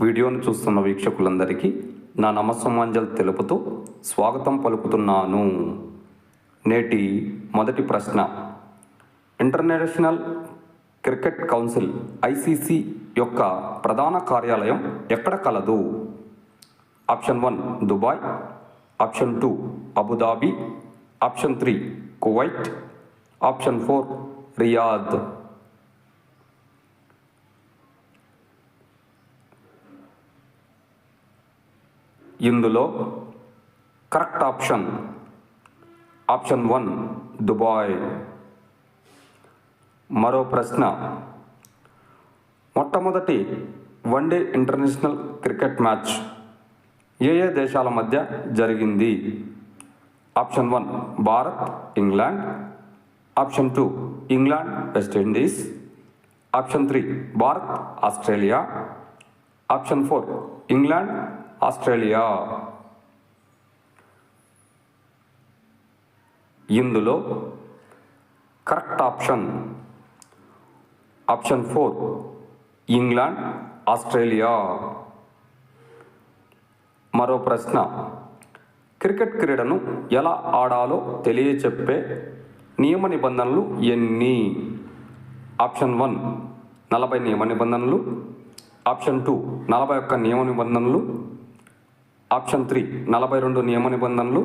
వీడియోను చూస్తున్న వీక్షకులందరికీ నా నమస్సమాంజలు తెలుపుతూ స్వాగతం పలుకుతున్నాను. నేటి మొదటి ప్రశ్న, ఇంటర్నేషనల్ క్రికెట్ కౌన్సిల్ ఐసీసీ యొక్క ప్రధాన కార్యాలయం ఎక్కడ కలదు? Option 1 Dubai, option 2 Abu Dhabi, option 3 Kuwait, option 4 Riyadh. ఇందులో కరెక్ట్ ఆప్షన్ 1 దుబాయ్. మరో ప్రశ్న, మొట్టమొదటి వన్డే ఇంటర్నేషనల్ క్రికెట్ మ్యాచ్ ఏ దేశాల మధ్య జరిగింది? Option 1 Bharat England, option 2 England West Indies, option 3 Bharat Australia, option 4 England Australia. ఇందులో కరెక్ట్ ఆప్షన్ 4 ఇంగ్లాండ్ ఆస్ట్రేలియా. మరో ప్రశ్న, క్రికెట్ క్రీడను ఎలా ఆడాలో తెలియచెప్పే నియమ నిబంధనలు ఎన్ని? ఆప్షన్ 1 40 నియమ నిబంధనలు, ఆప్షన్ 2 41 నియమ నిబంధనలు, ఆప్షన్ 3 42 నియమ నిబంధనలు,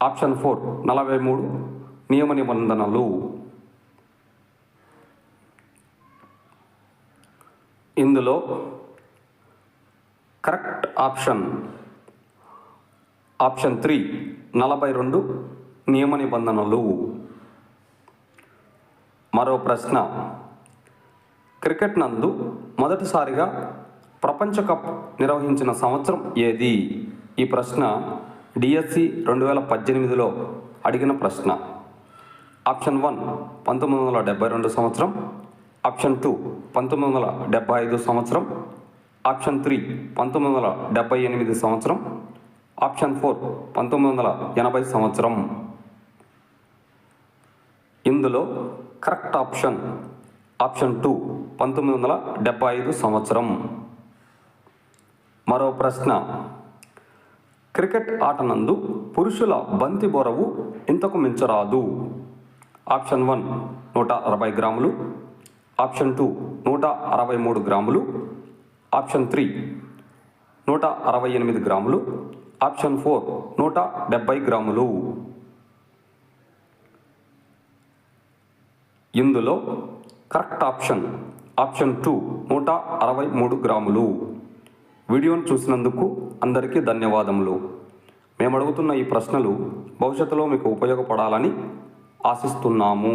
ఆప్షన్ 4 43 నియమ నిబంధనలు. ఇందులో కరెక్ట్ ఆప్షన్ 3 42 నియమ నిబంధనలు. మరో ప్రశ్న, క్రికెట్ నందు మొదటిసారిగా ప్రపంచ కప్ నిర్వహించిన సంవత్సరం ఏది? ఈ ప్రశ్న డిఎస్సి 2018లో అడిగిన ప్రశ్న. ఆప్షన్ 1 1972 సంవత్సరం, ఆప్షన్ 2 1975 సంవత్సరం, ఆప్షన్ 3 1978 సంవత్సరం, ఆప్షన్ 4 1980 సంవత్సరం. ఇందులో కరెక్ట్ ఆప్షన్ 2 1975 సంవత్సరం. మరో ప్రశ్న, క్రికెట్ ఆట నందు పురుషుల బంతి బొరవు ఇంతకు మించరాదు? ఆప్షన్ 1 160 గ్రాములు, ఆప్షన్ 2 163 గ్రాములు, ఆప్షన్ 3 168 గ్రాములు, ఆప్షన్ 4 170 గ్రాములు. ఇందులో కరెక్ట్ ఆప్షన్ 2 163 గ్రాములు. వీడియోను చూసినందుకు అందరికీ ధన్యవాదములు. మేము అడుగుతున్న ఈ ప్రశ్నలు భవిష్యత్తులో మీకు ఉపయోగపడాలని ఆశిస్తున్నాము.